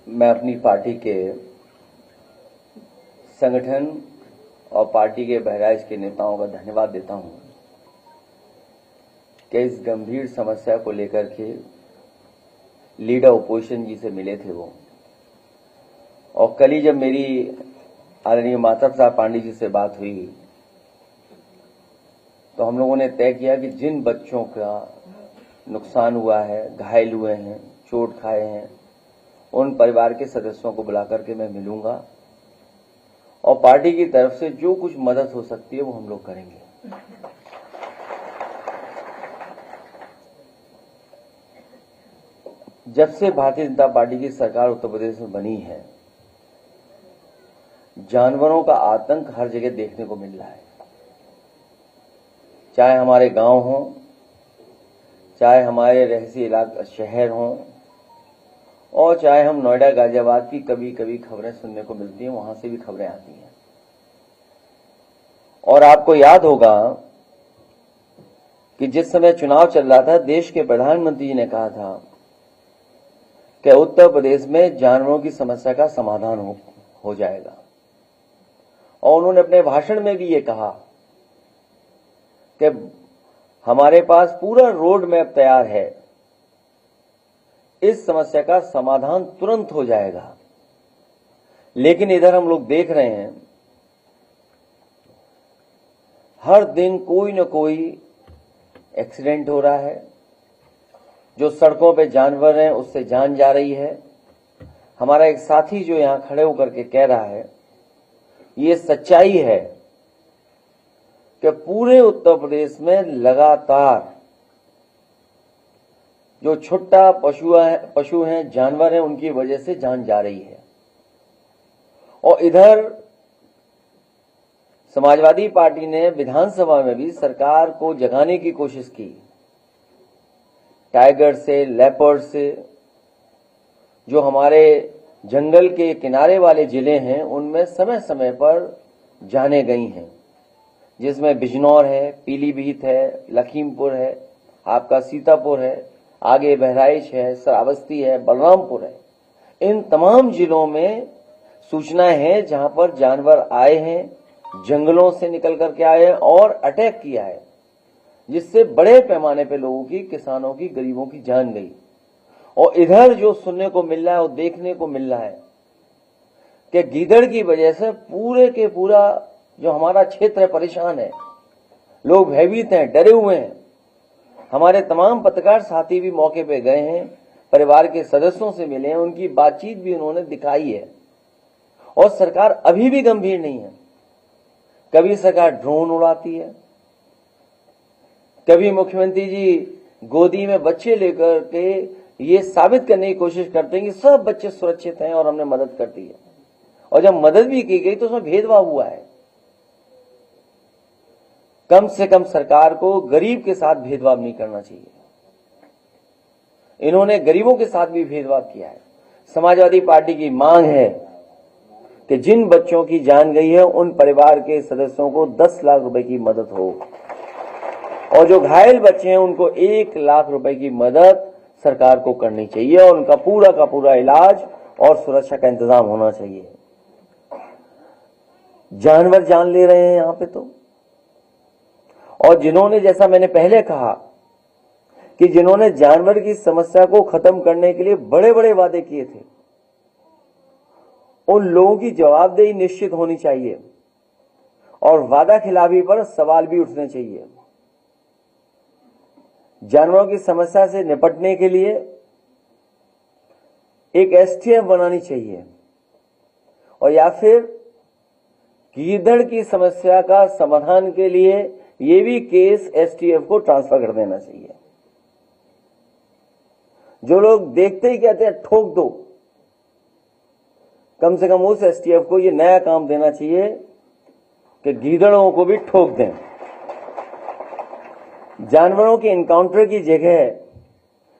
मैं अपनी पार्टी के संगठन और पार्टी के बहराइच के नेताओं का धन्यवाद देता हूं कि इस गंभीर समस्या को लेकर के लीडर ओपोजिशन जी से मिले थे वो, और कल ही जब मेरी आदरणीय माता प्रसाद पांडे जी से बात हुई तो हम लोगों ने तय किया कि जिन बच्चों का नुकसान हुआ है, घायल हुए हैं, चोट खाए हैं, उन परिवार के सदस्यों को बुलाकर के मैं मिलूंगा और पार्टी की तरफ से जो कुछ मदद हो सकती है वो हम लोग करेंगे। जब से भारतीय जनता पार्टी की सरकार उत्तर प्रदेश में बनी है, जानवरों का आतंक हर जगह देखने को मिल रहा है, चाहे हमारे गांव हों, चाहे हमारे रहसी इलाका शहर हों, और चाहे हम नोएडा गाजियाबाद की कभी कभी खबरें सुनने को मिलती हैं, वहां से भी खबरें आती हैं। और आपको याद होगा कि जिस समय चुनाव चल रहा था, देश के प्रधानमंत्री जी ने कहा था कि उत्तर प्रदेश में जानवरों की समस्या का समाधान हो जाएगा, और उन्होंने अपने भाषण में भी ये कहा कि हमारे पास पूरा रोड मैप तैयार है, इस समस्या का समाधान तुरंत हो जाएगा। लेकिन इधर हम लोग देख रहे हैं हर दिन कोई न कोई एक्सीडेंट हो रहा है, जो सड़कों पे जानवर हैं उससे जान जा रही है। हमारा एक साथी जो यहां खड़े होकर के कह रहा है, ये सच्चाई है कि पूरे उत्तर प्रदेश में लगातार जो छोटा पशु हैं, जानवर हैं, उनकी वजह से जान जा रही है। और इधर समाजवादी पार्टी ने विधानसभा में भी सरकार को जगाने की कोशिश की, टाइगर से, लेपर्ड से, जो हमारे जंगल के किनारे वाले जिले हैं उनमें समय समय पर जाने गई हैं, जिसमें बिजनौर है, पीलीभीत है, लखीमपुर है, आपका सीतापुर है, आगे बहराइच है, श्रावस्ती है, बलरामपुर है। इन तमाम जिलों में सूचनाएं हैं जहां पर जानवर आए हैं, जंगलों से निकल करके आए हैं और अटैक किया है, जिससे बड़े पैमाने पे लोगों की, किसानों की, गरीबों की जान गई। और इधर जो सुनने को मिल रहा है और देखने को मिल रहा है कि गीदड़ की वजह से पूरे के पूरा जो हमारा क्षेत्र है परेशान है, लोग भयभीत हैं, डरे हुए हैं। हमारे तमाम पत्रकार साथी भी मौके पे गए हैं, परिवार के सदस्यों से मिले हैं, उनकी बातचीत भी उन्होंने दिखाई है। और सरकार अभी भी गंभीर नहीं है। कभी सरकार ड्रोन उड़ाती है, कभी मुख्यमंत्री जी गोदी में बच्चे लेकर के ये साबित करने की कोशिश करते हैं कि सब बच्चे सुरक्षित हैं और हमने मदद कर दी है। और जब मदद भी की गई तो उसमें भेदभाव हुआ है। कम से कम सरकार को गरीब के साथ भेदभाव नहीं करना चाहिए। इन्होंने गरीबों के साथ भी भेदभाव किया है। समाजवादी पार्टी की मांग है कि जिन बच्चों की जान गई है उन परिवार के सदस्यों को 10 लाख रुपए की मदद हो, और जो घायल बच्चे हैं उनको 1 लाख रुपए की मदद सरकार को करनी चाहिए, और उनका पूरा का पूरा इलाज और सुरक्षा का इंतजाम होना चाहिए। जानवर जान ले रहे हैं यहां पे तो। और जिन्होंने, जैसा मैंने पहले कहा कि जिन्होंने जानवर की समस्या को खत्म करने के लिए बड़े बड़े वादे किए थे, उन लोगों की जवाबदेही निश्चित होनी चाहिए और वादा खिलाफी पर सवाल भी उठने चाहिए। जानवरों की समस्या से निपटने के लिए एक एसटीएफ बनानी चाहिए, और या फिर गीदड़ की समस्या का समाधान के लिए ये भी केस एसटीएफ को ट्रांसफर कर देना चाहिए। जो लोग देखते ही कहते हैं ठोक दो, कम से कम उस एसटीएफ को ये नया काम देना चाहिए कि गीदड़ों को भी ठोक दें। जानवरों के एनकाउंटर की जगह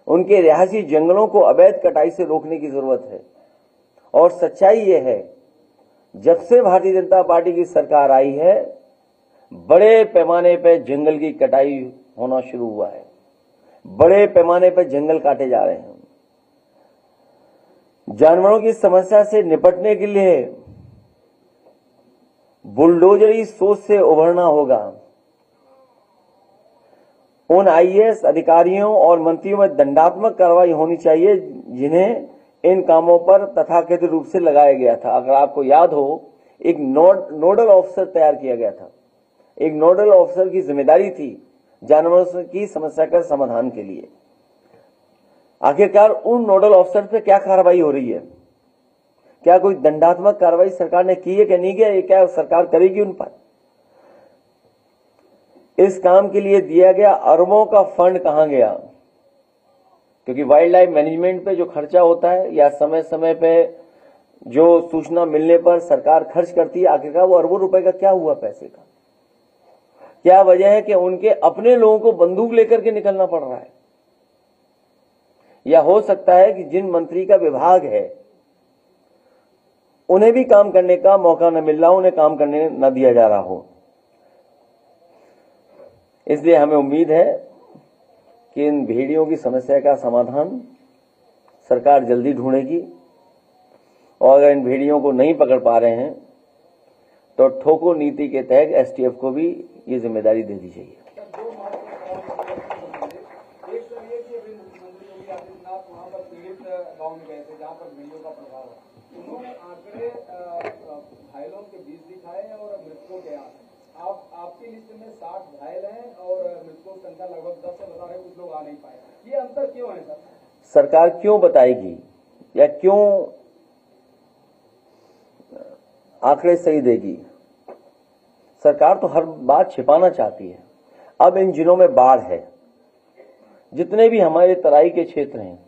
उनके रिहायशी जंगलों को अवैध कटाई से रोकने की जरूरत है। और सच्चाई ये है, जब से भारतीय जनता पार्टी की सरकार आई है, बड़े पैमाने पर जंगल की कटाई होना शुरू हुआ है, बड़े पैमाने पर जंगल काटे जा रहे हैं। जानवरों की समस्या से निपटने के लिए बुलडोजरी सोच से उभरना होगा। उन आईएएस अधिकारियों और मंत्रियों में दंडात्मक कार्रवाई होनी चाहिए जिन्हें इन कामों पर तथाकथित रूप से लगाया गया था। अगर आपको याद हो, एक नोडल ऑफिसर तैयार किया गया था। एक नोडल ऑफिसर की जिम्मेदारी थी जानवरों की समस्या का समाधान के लिए। आखिरकार उन नोडल ऑफिसर पे क्या कार्रवाई हो रही है? क्या कोई दंडात्मक कार्रवाई सरकार ने की है कि नहीं किया? ये क्या सरकार करेगी उन पर? इस काम के लिए दिया गया अरबों का फंड कहां गया? क्योंकि वाइल्ड लाइफ मैनेजमेंट पे जो खर्चा होता है या समय समय पे जो सूचना मिलने पर सरकार खर्च करती है, आखिरकार वो अरबों रुपए का क्या हुआ पैसे का? क्या वजह है कि उनके अपने लोगों को बंदूक लेकर के निकलना पड़ रहा है? या हो सकता है कि जिन मंत्री का विभाग है उन्हें भी काम करने का मौका न मिल रहा हो, उन्हें काम करने न दिया जा रहा हो। इसलिए हमें उम्मीद है कि इन भेड़ियों की समस्या का समाधान सरकार जल्दी ढूंढेगी और अगर इन भेड़ियों को नहीं पकड़ पा रहे हैं तो ठोको नीति के तहत एसटीएफ को भी ये जिम्मेदारी दे दी जाइए। गांव में गए थे जहां पर भेड़ियों का प्रभाव है, उन्होंने आंकड़े घायलों के बीच दिखाए और मृतकों के आपकी लिस्ट में 60 घायल हैं और मृतकों की संख्या लगभग 10 से बता रहे, कुछ लोग आ नहीं पाए। ये अंतर क्यों है सर? सरकार क्यों बताएगी या क्यों आंकड़े सही देगी? सरकार तो हर बात छिपाना चाहती है। अब इन जिलों में बाढ़ है, जितने भी हमारे तराई के क्षेत्र हैं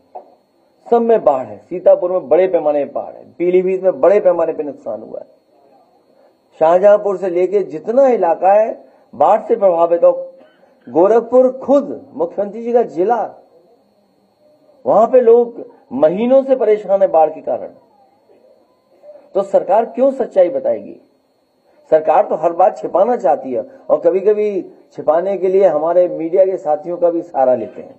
सब में बाढ़ है। सीतापुर में बड़े पैमाने पर बाढ़ है, पीलीभीत में बड़े पैमाने पर नुकसान हुआ है, शाहजहांपुर से लेके जितना इलाका है बाढ़ से प्रभावित हो। गोरखपुर खुद मुख्यमंत्री जी का जिला, वहां पे लोग महीनों से परेशान है बाढ़ के कारण। तो सरकार क्यों सच्चाई बताएगी? सरकार तो हर बात छिपाना चाहती है और कभी कभी छिपाने के लिए हमारे मीडिया के साथियों का भी सहारा लेते हैं।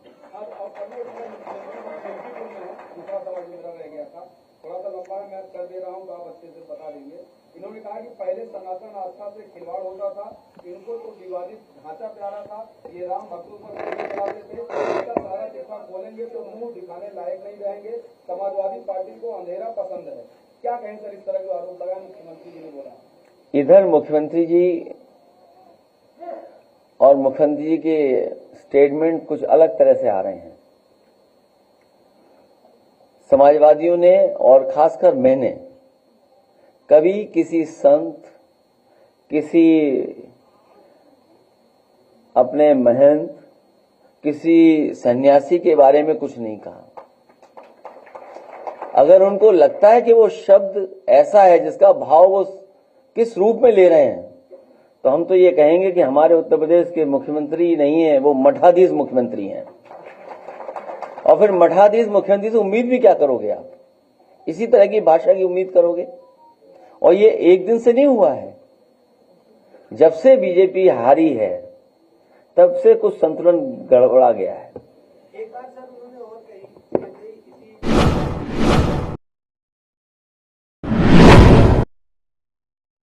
मैं कर दे रहा हूं तो आप अच्छे से बता देंगे। इन्होंने कहा कि पहले सनातन आस्था से खिलवाड़ होता था, इनको तो विवादित ढांचा प्यारा था, ये राम भक्तों पर चलाते थे, इसका सारा चिट्ठा खोलेंगे तो मुंह दिखाने लायक नहीं रहेंगे। समाजवादी पार्टी को अंधेरा पसंद है। क्या कहें सर इस तरह के आरोप लगाए मुख्यमंत्री जी ने बोला? इधर मुख्यमंत्री जी और मुख्यमंत्री जी के स्टेटमेंट कुछ अलग तरह से आ रहे हैं। समाजवादियों ने और खासकर मैंने कभी किसी संत, किसी अपने महंत, किसी सन्यासी के बारे में कुछ नहीं कहा। अगर उनको लगता है कि वो शब्द ऐसा है जिसका भाव वो किस रूप में ले रहे हैं, तो हम तो ये कहेंगे कि हमारे उत्तर प्रदेश के मुख्यमंत्री नहीं है, वो मठाधीश मुख्यमंत्री हैं। और फिर मठाधीश मुख्यमंत्री से उम्मीद भी क्या करोगे आप? इसी तरह की भाषा की उम्मीद करोगे? और ये एक दिन से नहीं हुआ है। जब से बीजेपी हारी है तब से कुछ संतुलन गड़बड़ा गया है। एक बार सर